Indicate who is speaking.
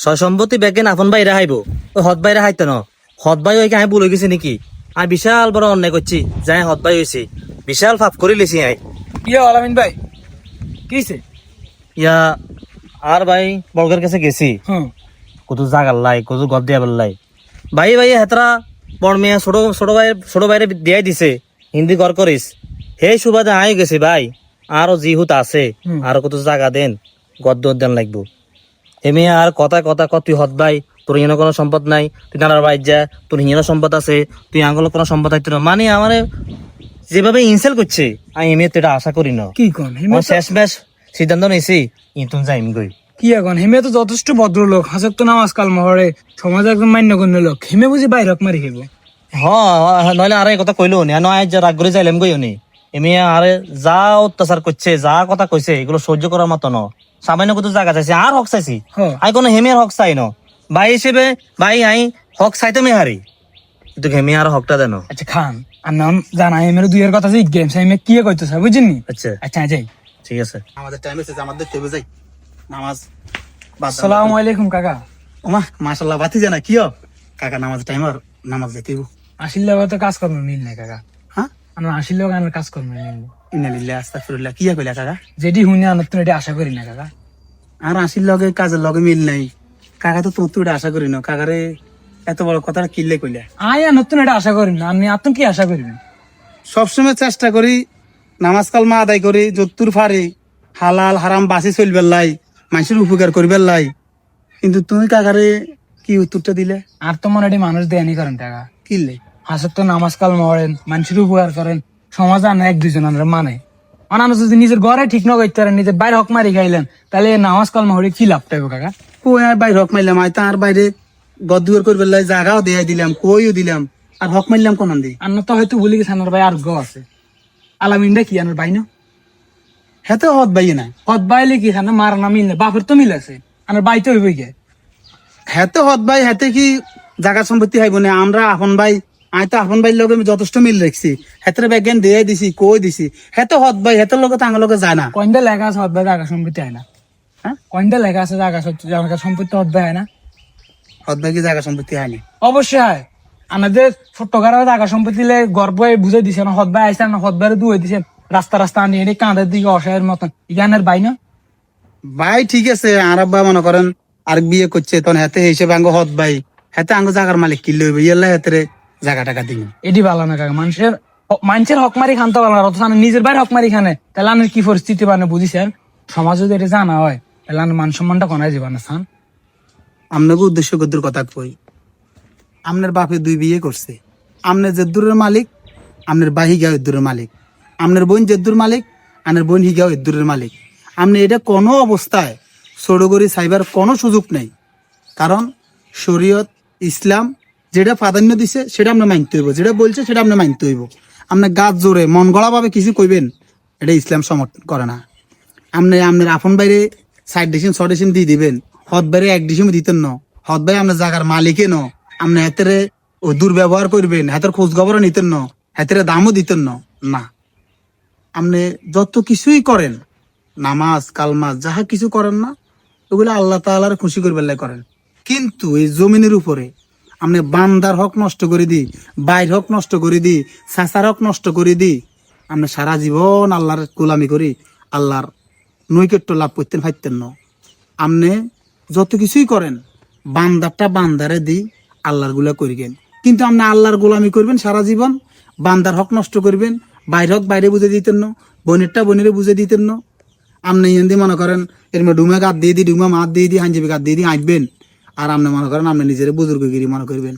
Speaker 1: সয় সম্পত্তি বেকেন আপন বাইরে হাইব ওই হদ বাইরে হাইতে ন হদ বাই ওইকে আমি ভুলে গেছি নাকি আমি বিশাল বড় অন্যায় করছি যাই হদ বাই হয়েছি বিশাল ফাপ করে লেছি আই
Speaker 2: ইয়া আলামিন ভাই কিছে?
Speaker 1: ইয়া আর ভাই বর্গের কাছে গেছি
Speaker 2: হুম
Speaker 1: কত জাগার লাই কত গদ দিয়া বেলাই ভাই ভাই হেতরা বড় মেয়ে ছোট ভাইরে দিয়াই দিছে হিন্দি ঘর করিস হে সুবাদে আই গেছি ভাই আরো জিহুত আছে আর কত জায়গা দেন গদ্দ দেন লাগবো এমনি আর কথা তুই হত ভাই তোর হিনো কোনো সম্পদ নাই তুই নানার ভাই যা তোর হিনো সম্পদ আছে তুই আঙ্গুল কোনো সম্পদ আইতে না মানে আমার যেভাবে ইনসেল করছে আমি এমনি তো এটা আশা করি না
Speaker 2: কি কোন হেমে
Speaker 1: আমার শেষ ম্যাচ সিদ্ধান্ত নিয়েছি ইন্তুন যাইম গই
Speaker 2: কি এখন হেমে তো যথেষ্ট ভদ্রলোক হাসক তো নামাজ কাল মহরে সমাজ একদম মান্যগণ্য লোক হেমে বুঝি বাইরে হক মারি খেব
Speaker 1: নইলে আর এই কথা কইলো নি নয় যা রাগ করে যাইলাম গই নি এমনি আরে যা অত্যাচার করছে যা কথা কইছে এগুলো সহ্য করার মতো ন সামান্য কত জায়গা চাইছি আর হক চাইছি আই কোনো হেমের হক চাই ন ভাই হিসেবে ভাই আই হক চাইতে মে হারি কিন্তু হেমে আর হকটা দেন
Speaker 2: আচ্ছা খান আর নাম জানা হেমের দুইয়ের কথা যে গেম সাইমে কি কইতেছ বুঝিনি
Speaker 1: আচ্ছা
Speaker 2: আচ্ছা যাই
Speaker 1: ঠিক আছে
Speaker 3: আমাদের টাইম এসেছে আমাদের দেখতে হবে যাই নামাজ
Speaker 2: আসসালামু আলাইকুম কাকা
Speaker 3: ওমা মাশাআল্লাহ বাতি জানা কি কাকা নামাজ টাইম আর নামাজ দেখতে হইব
Speaker 2: আসিলে তো কাজ কর্ম মিল নাই কাকা
Speaker 3: হ্যাঁ
Speaker 2: আমরা আসিলেও গানের কাজ কর্ম মিল নেই
Speaker 3: ইন্নালিল্লাহ আস্তাগফিরুল্লাহ কি কইলা কাকা
Speaker 2: যেটি হুনি আনত এটা আশা করি না কাকা
Speaker 3: আর আসির লগে কাজের লগে মিল নাই কাকা তো তোমার তো এটা আশা করি না কাকারে এত বড় কথাটা কিল্লে কইলা
Speaker 2: আয় নতুন এটা আশা করি না আপনি আপনি কি আশা করবেন
Speaker 3: সবসময় চেষ্টা করি নামাজ কালমা আদায় করি যত্তুর ফারে হালাল হারাম বাসি চলবে লাই মানুষের উপকার করবে লাই কিন্তু তুমি কাকারে কি উত্তরটা দিলে
Speaker 2: আর তো মনে হয় মানুষ দেয়ানি করেন টাকা
Speaker 3: কিল্লে
Speaker 2: হাসত তো নামাজ কাল মরেন মানুষের উপকার করেন সমাজ আনে এক দুইজন আমরা মানে অনানো যদি নিজের ঘরে ঠিক না করতে পারেন নিজের বাইরে হক মারি খাইলেন তাহলে নামাজ কাল মহরে কি লাভ পাইব কাকা
Speaker 3: ও আর বাইরে হক মারলাম আয় তার বাইরে গদ্দুয়ার করবে লাই জায়গাও দেয়াই দিলাম কইও দিলাম আর হক মারলাম কোন দি
Speaker 2: আর তো হয়তো ভুলে গেছে আমার ভাই আর গ আছে আলামিনটা কি আনার ভাই না
Speaker 3: হেতে হত বাইয়ে নাই
Speaker 2: হত বাইলে কি খানা মার না মিললে বাপের তো মিল আছে আমার বাই তো হইবে গিয়ে
Speaker 3: হেতে হত ভাই হেতে কি জায়গা সম্পত্তি হাইব না আমরা আপন ভাই আয় তো আপন ভাইয়ের লগে যথেষ্ট মিল রাখছি হেতের ব্যাজ্ঞান দিয়ে দিছি কই দিছি হেতে হত ভাই হেতের লগে তাঙ্গের লগে যায় না
Speaker 2: কয়টা লেখা আছে হত ভাই জায়গা সম্পত্তি হয় না হ্যাঁ কয়টা লেখা আছে জায়গা সম্পত্তি হত ভাই হয় না
Speaker 3: হত ভাই কি জায়গা সম্পত্তি হয় না
Speaker 2: অবশ্যই হয় আমাদের ছোট্ট ঘরের জায়গা সম্পত্তি গর্ব বুঝে দিছে না হত ভাই আইসা না হত ভাই দুয়ে দিছে রাস্তা আনিয়ে এনে কাঁধের দিকে অসহায়ের মতন ইগানের ভাই না
Speaker 3: ভাই ঠিক আছে আর আব্বা মনে করেন আর বিয়ে করছে তখন হেতে হিসেবে আঙ্গ হত ভাই হেতে আঙ্গ জায়গার মালিক কিনলে হইবে ইয়াল্লা হেতে জায়গা টাকা দিন
Speaker 2: এটি ভালো না কাকা মানুষের হক মারি খান তো ভালো না অথচ নিজের বাইরে হক মারি খানে তাহলে আনের কি পরিস্থিতি মানে বুঝিছেন সমাজ যদি এটা জানা হয় তাহলে আনের মান সম্মানটা কনাই যাবে না সান
Speaker 3: আপনাকে উদ্দেশ্য গদ্দুর কথা কই আপনার বাপে 2 বিয়ে করছে আপনার জেদ্দুরের মালিক আপনার বাহি গা ইদ্দুরের মালিক আপনার বোন জেদ্দুর মালিক আপনার বোন হিগাও ইদ্দুরের মালিক আপনি এটা কোনো অবস্থায় ষড়গরি সাইবার কোনো সুযোগ নেই কারণ শরীয়ত ইসলাম যেটা প্রাধান্য দিছে সেটা আপনি মানতে হইব যেটা বলছে সেটা আপনি মানতে হইব আপনার গাছ জোরে মন গড়া ভাবে কিছু কইবেন এটা ইসলাম সমর্থন করে না আপনি আপনার আপন বাইরে 60 ডিসিম 6 ডিসিম দিয়ে দিবেন হদ বাইরে 1 ডিসিম দিতেন না হদ ভাই আপনার জায়গার মালিকে ন আপনি হাতের ও দুর্ব্যবহার করবেন হাতের খোঁজ খবরও নিতেন না হাতের দামও দিতেন না আপনি যত কিছুই করেন নামাজ কালমাজ যাহা কিছু করেন না ওগুলো আল্লাহ তাআলার খুশি করবার লাই করেন কিন্তু এই জমিনের উপরে আপনি বান্দার হক নষ্ট করে দি বাইর হক নষ্ট করে দি চাচার হক নষ্ট করে দি আপনি সারা জীবন আল্লাহর গোলামি করি আল্লাহর নৈকট্য লাভ করতেন পারতেন না আপনি যত কিছুই করেন বান্দারটা বান্দারে দি আল্লাহর গুলা করিবেন কিন্তু আপনি আল্লাহর গোলামি করবেন সারা জীবন বান্দার হক নষ্ট করবেন বাইর হক বাইরে বুঝে দিতেন না বোনেরটা বোনেরে বুঝে দিতেন না আপনি এনে মনে করেন এর ডুমা গাত দিয়ে দি ডুমা মাত দিয়ে দি হাঞ্জিবি গাত দিয়ে দি আঁকবেন আর আপনি মনে করেন আপনি নিজের বুজুর্গগিরি মনে করবেন